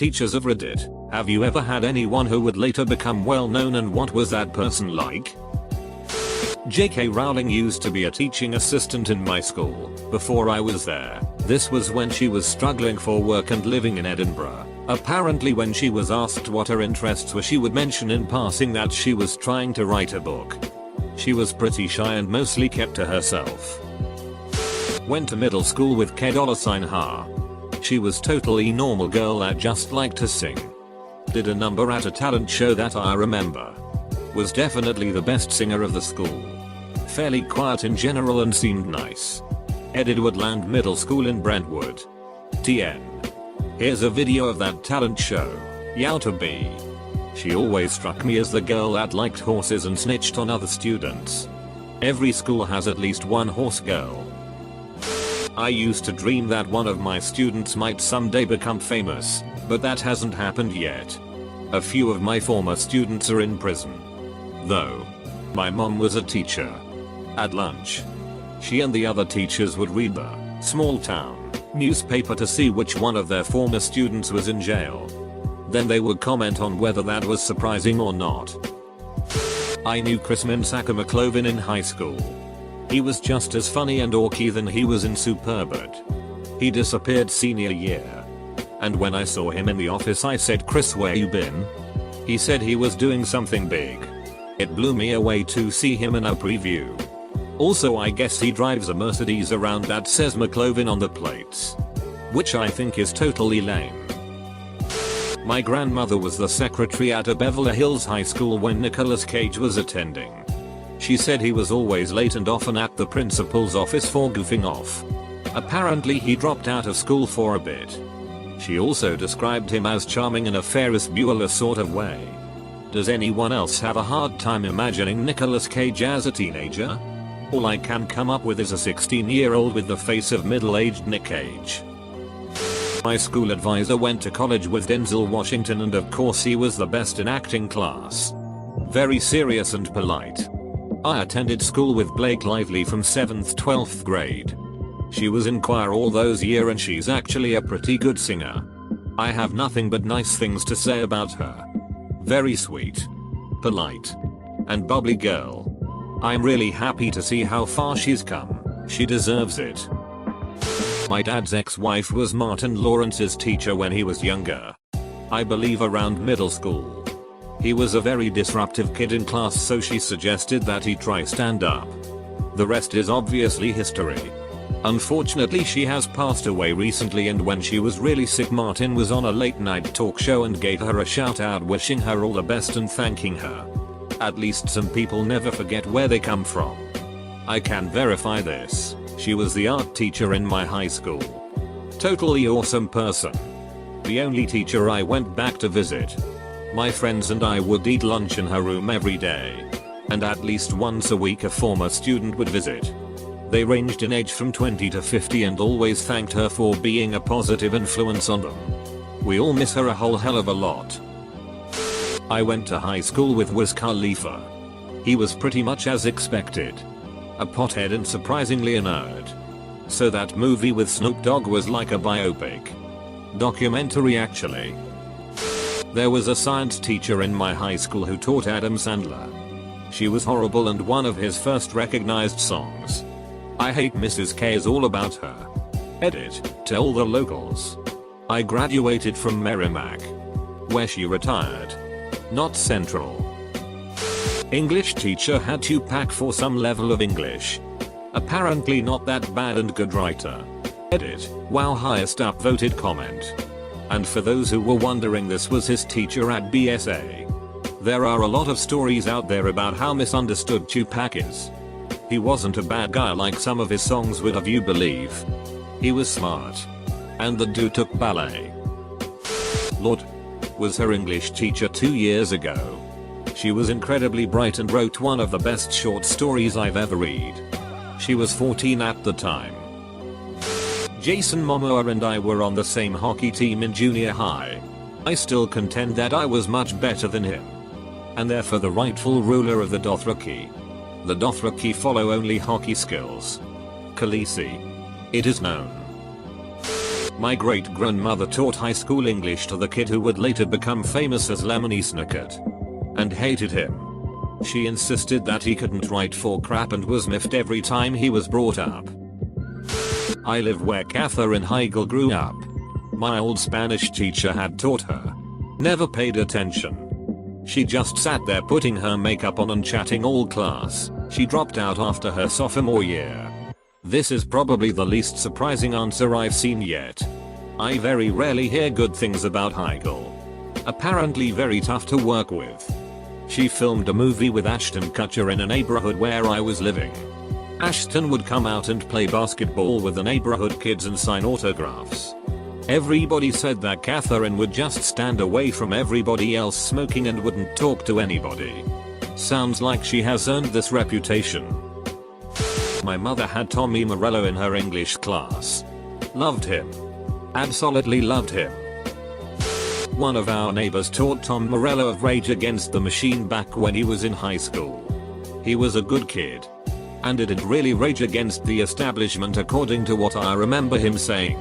Teachers of Reddit, have you ever had anyone who would later become well known, and what was that person like? J.K. Rowling used to be a teaching assistant in my school before I was there. This was when she was struggling for work and living in Edinburgh. Apparently when she was asked what her interests were, she would mention in passing that she was trying to write a book. She was pretty shy and mostly kept to herself. Went to middle school with K$ha. She was totally normal girl that just liked to sing. Did a number at a talent show that I remember. Was definitely the best singer of the school. Fairly quiet in general and seemed nice. Edward Land Middle School in Brentwood. TN. Here's a video of that talent show. Yow to be. She always struck me as the girl that liked horses and snitched on other students. Every school has at least one horse girl. I used to dream that one of my students might someday become famous, but that hasn't happened yet. A few of my former students are in prison. Though. My mom was a teacher. At lunch, she and the other teachers would read the small town newspaper to see which one of their former students was in jail. Then they would comment on whether that was surprising or not. I knew Chris McClovin in high school. He was just as funny and orky than he was in Superbird. He disappeared senior year. And when I saw him in the office I said, "Chris, where you been?" He said he was doing something big. It blew me away to see him in a preview. Also, I guess he drives a Mercedes around that says McClovin on the plates. Which I think is totally lame. My grandmother was the secretary at a Beverly Hills high school when Nicolas Cage was attending. She said he was always late and often at the principal's office for goofing off. Apparently he dropped out of school for a bit. She also described him as charming in a Ferris Bueller sort of way. Does anyone else have a hard time imagining Nicolas Cage as a teenager? All I can come up with is a 16-year-old with the face of middle-aged Nick Cage. My school advisor went to college with Denzel Washington, and of course he was the best in acting class. Very serious and polite. I attended school with Blake Lively from 7th 12th grade. She was in choir all those years and she's actually a pretty good singer. I have nothing but nice things to say about her. Very sweet, polite, and bubbly girl. I'm really happy to see how far she's come. She deserves it. My dad's ex-wife was Martin Lawrence's teacher when he was younger. I believe around middle school. He was a very disruptive kid in class, so she suggested that he try stand-up. The rest is obviously history. Unfortunately she has passed away recently, and when she was really sick Martin was on a late night talk show and gave her a shout out wishing her all the best and thanking her. At least some people never forget where they come from. I can verify this. She was the art teacher in my high school. Totally awesome person. The only teacher I went back to visit. My friends and I would eat lunch in her room every day. And at least once a week a former student would visit. They ranged in age from 20 to 50 and always thanked her for being a positive influence on them. We all miss her a whole hell of a lot. I went to high school with Wiz Khalifa. He was pretty much as expected. A pothead and surprisingly a nerd. So that movie with Snoop Dogg was like a biopic. Documentary actually. There was a science teacher in my high school who taught Adam Sandler. She was horrible, and one of his first recognized songs, "I Hate Mrs. K," is all about her. Edit, tell the locals. I graduated from Merrimack, where she retired. Not Central. English teacher had to pack for some level of English. Apparently not that bad and good writer. Edit, wow, highest upvoted comment. And for those who were wondering, this was his teacher at BSA. There are a lot of stories out there about how misunderstood Tupac is. He wasn't a bad guy like some of his songs would have you believe. He was smart. And the dude took ballet. Lord was her English teacher 2 years ago. She was incredibly bright and wrote one of the best short stories I've ever read. She was 14 at the time. Jason Momoa and I were on the same hockey team in junior high. I still contend that I was much better than him. And therefore the rightful ruler of the Dothraki. The Dothraki follow only hockey skills. Khaleesi. It is known. My great-grandmother taught high school English to the kid who would later become famous as Lemony Snicket. And hated him. She insisted that he couldn't write for crap and was miffed every time he was brought up. I live where Catherine Heigl grew up. My old Spanish teacher had taught her. Never paid attention. She just sat there putting her makeup on and chatting all class. She dropped out after her sophomore year. This is probably the least surprising answer I've seen yet. I very rarely hear good things about Heigl. Apparently very tough to work with. She filmed a movie with Ashton Kutcher in a neighborhood where I was living. Ashton would come out and play basketball with the neighborhood kids and sign autographs. Everybody said that Catherine would just stand away from everybody else smoking and wouldn't talk to anybody. Sounds like she has earned this reputation. My mother had Tommy Morello in her English class. Loved him. Absolutely loved him. One of our neighbors taught Tom Morello of Rage Against the Machine back when he was in high school. He was a good kid. And didn't really rage against the establishment according to what I remember him saying.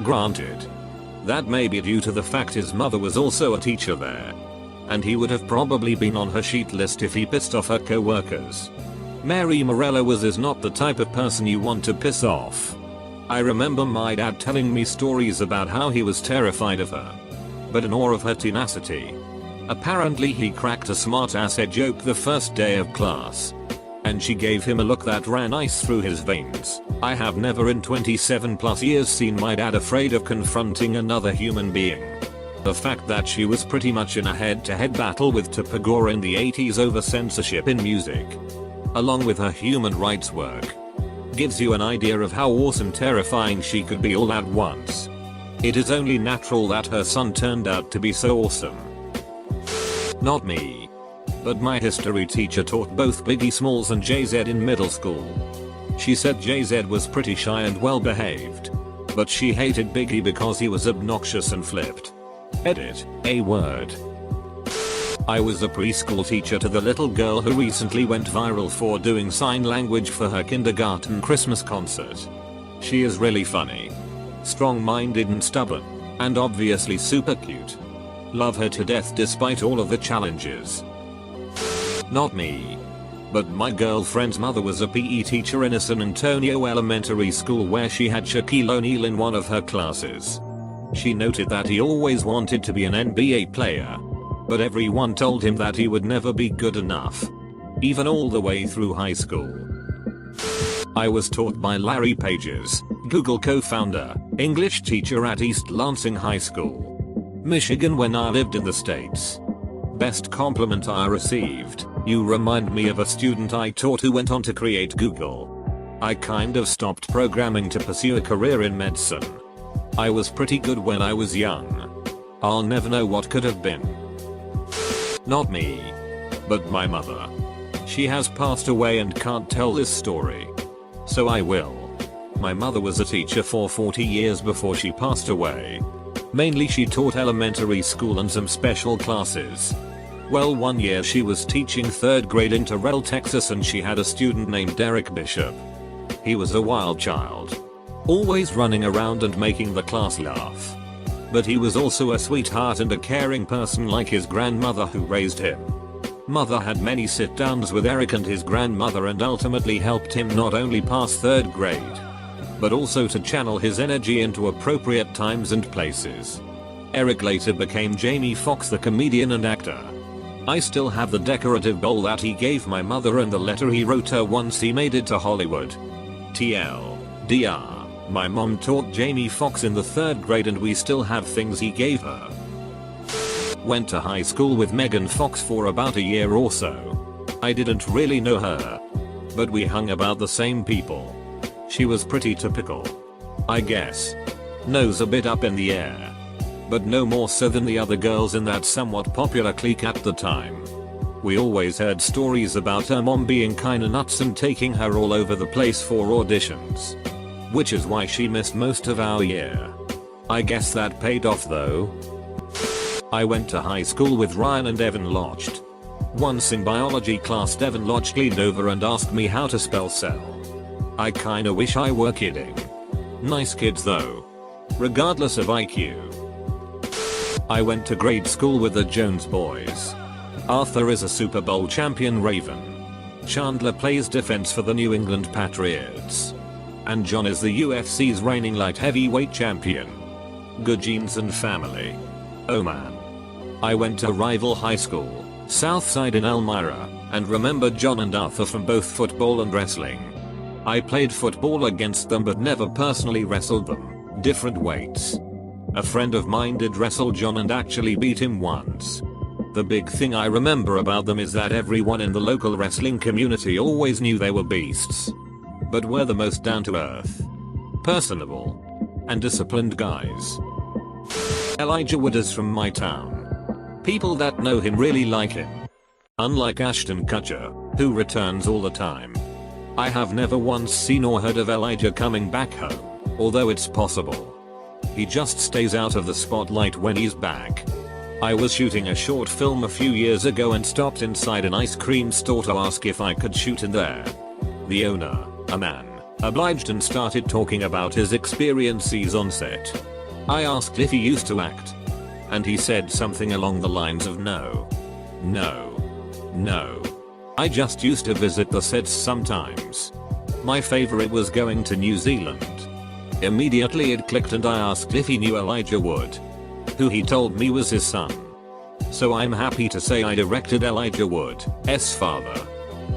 Granted. That may be due to the fact his mother was also a teacher there. And he would have probably been on her sheet list if he pissed off her co-workers. Mary Morello is not the type of person you want to piss off. I remember my dad telling me stories about how he was terrified of her. But in awe of her tenacity. Apparently he cracked a smart-ass joke the first day of class. And she gave him a look that ran ice through his veins. I have never in 27 plus years seen my dad afraid of confronting another human being. The fact that she was pretty much in a head-to-head battle with Tupac in the 80s over censorship in music, along with her human rights work, gives you an idea of how awesome terrifying she could be all at once. It is only natural that her son turned out to be so awesome. Not me. But my history teacher taught both Biggie Smalls and Jay-Z in middle school. She said Jay-Z was pretty shy and well behaved. But she hated Biggie because he was obnoxious and flipped. Edit, a word. I was a preschool teacher to the little girl who recently went viral for doing sign language for her kindergarten Christmas concert. She is really funny. Strong-minded and stubborn. And obviously super cute. Love her to death despite all of the challenges. Not me. But my girlfriend's mother was a PE teacher in a San Antonio elementary school where she had Shaquille O'Neal in one of her classes. She noted that he always wanted to be an NBA player. But everyone told him that he would never be good enough. Even all the way through high school. I was taught by Larry Pages, Google co-founder, English teacher at East Lansing High School, Michigan when I lived in the States. Best compliment I received: "You remind me of a student I taught who went on to create Google." I kind of stopped programming to pursue a career in medicine. I was pretty good when I was young. I'll never know what could have been. Not me. But my mother. She has passed away and can't tell this story. So I will. My mother was a teacher for 40 years before she passed away. Mainly she taught elementary school and some special classes. Well, one year she was teaching 3rd grade in Terrell, Texas, and she had a student named Derek Bishop. He was a wild child. Always running around and making the class laugh. But he was also a sweetheart and a caring person like his grandmother who raised him. Mother had many sit-downs with Eric and his grandmother and ultimately helped him not only pass 3rd grade, but also to channel his energy into appropriate times and places. Eric later became Jamie Foxx, the comedian and actor. I still have the decorative bowl that he gave my mother and the letter he wrote her once he made it to Hollywood. TLDR, my mom taught Jamie Foxx in the 3rd grade and we still have things he gave her. Went to high school with Megan Fox for about a year or so. I didn't really know her. But we hung about the same people. She was pretty typical, I guess. Nose a bit up in the air. But no more so than the other girls in that somewhat popular clique at the time. We always heard stories about her mom being kinda nuts and taking her all over the place for auditions. Which is why she missed most of our year. I guess that paid off though. I went to high school with Ryan and Evan Locht. Once in biology class, Evan Locht leaned over and asked me how to spell cell. I kinda wish I were kidding. Nice kids though. regardless of IQ. I went to grade school with the Jones boys. Arthur is a Super Bowl champion Raven. Chandler plays defense for the New England Patriots. And John is the UFC's reigning light heavyweight champion. Good genes and family. Oh man. I went to rival high school, Southside in Elmira, and remember John and Arthur from both football and wrestling. I played football against them but never personally wrestled them, different weights. A friend of mine did wrestle John and actually beat him once. The big thing I remember about them is that everyone in the local wrestling community always knew they were beasts. But were the most down to earth, personable, and disciplined guys. Elijah Wood is from my town. People that know him really like him. Unlike Ashton Kutcher, who returns all the time. I have never once seen or heard of Elijah coming back home, although it's possible. He just stays out of the spotlight when he's back. I was shooting a short film a few years ago and stopped inside an ice cream store to ask if I could shoot in there. The owner, a man, obliged and started talking about his experiences on set. I asked if he used to act. And he said something along the lines of no. I just used to visit the sets sometimes. My favorite was going to New Zealand. Immediately it clicked and I asked if he knew Elijah Wood. Who he told me was his son. So I'm happy to say I directed Elijah Wood's father.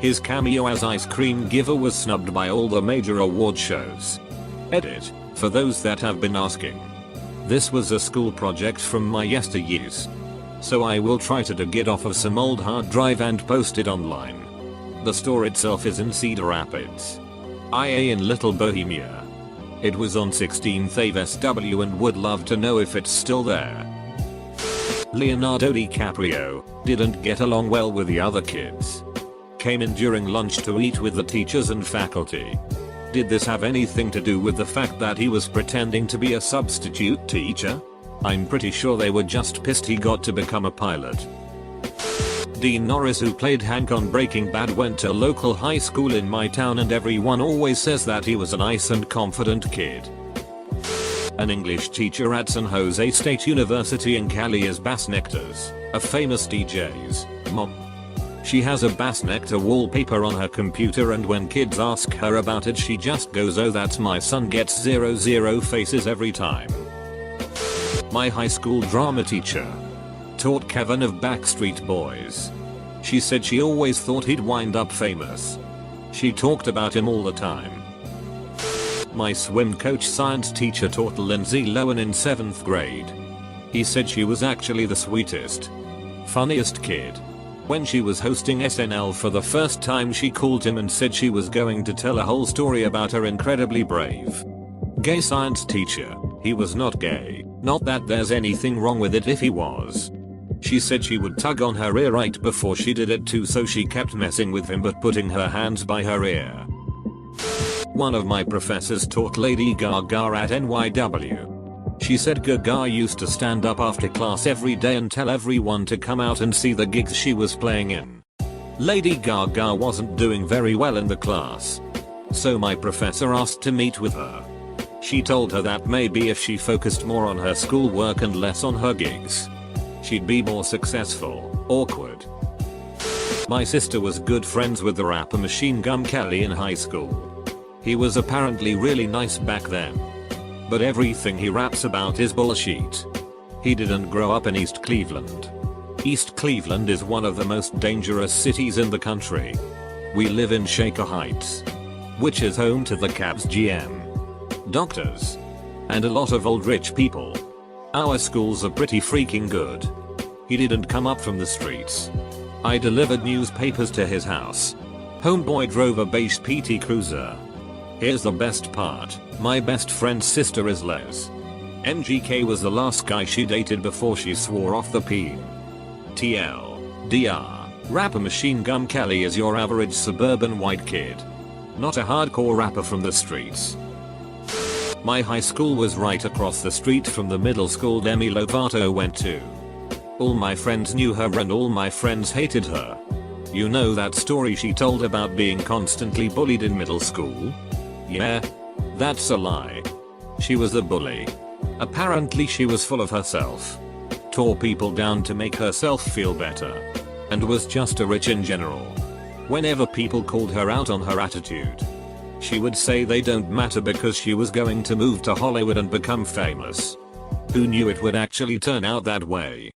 His cameo as ice cream giver was snubbed by all the major award shows. Edit, for those that have been asking. This was a school project from my yesteryears. So I will try to dig it off of some old hard drive and post it online. The store itself is in Cedar Rapids, IA in Little Bohemia. It was on 16th Ave SW and would love to know if it's still there. Leonardo DiCaprio didn't get along well with the other kids. Came in during lunch to eat with the teachers and faculty. Did this have anything to do with the fact that he was pretending to be a substitute teacher? I'm pretty sure they were just pissed he got to become a pilot. Dean Norris, who played Hank on Breaking Bad, went to a local high school in my town and everyone always says that he was a nice and confident kid. An English teacher at San Jose State University in Cali is Bass Nectar's, a famous DJ's, mom. She has a Bass Nectar wallpaper on her computer and when kids ask her about it she just goes, "Oh, that's my son," gets 0 faces every time. My high school drama teacher taught Kevin of Backstreet Boys. She said she always thought he'd wind up famous. She talked about him all the time. My swim coach science teacher taught Lindsay Lohan in 7th grade. He said she was actually the sweetest, funniest kid. When she was hosting SNL for the first time she called him and said she was going to tell a whole story about her incredibly brave gay science teacher. He was not gay, not that there's anything wrong with it if he was. She said she would tug on her ear right before she did it too, so she kept messing with him but putting her hands by her ear. One of my professors taught Lady Gaga at NYW. She said Gaga used to stand up after class every day and tell everyone to come out and see the gigs she was playing in. Lady Gaga wasn't doing very well in the class. So my professor asked to meet with her. She told her that maybe if she focused more on her schoolwork and less on her gigs, she'd be more successful. Awkward. My sister was good friends with the rapper Machine Gun Kelly in high school. He was apparently really nice back then. But everything he raps about is bullshit. He didn't grow up in East Cleveland. East Cleveland is one of the most dangerous cities in the country. We live in Shaker Heights, which is home to the Cavs GM, doctors, and a lot of old rich people. Our schools are pretty freaking good. He didn't come up from the streets. I delivered newspapers to his house. Homeboy drove a beige PT Cruiser. Here's the best part, my best friend's sister is Les. MGK was the last guy she dated before she swore off the P. TLDR, rapper Machine Gun Kelly is your average suburban white kid. Not a hardcore rapper from the streets. My high school was right across the street from the middle school Demi Lovato went to. All my friends knew her and all my friends hated her. You know that story she told about being constantly bullied in middle school? Yeah, that's a lie. She was the bully. Apparently she was full of herself. Tore people down to make herself feel better. And was just a rich in general. Whenever people called her out on her attitude, she would say they don't matter because she was going to move to Hollywood and become famous. Who knew it would actually turn out that way?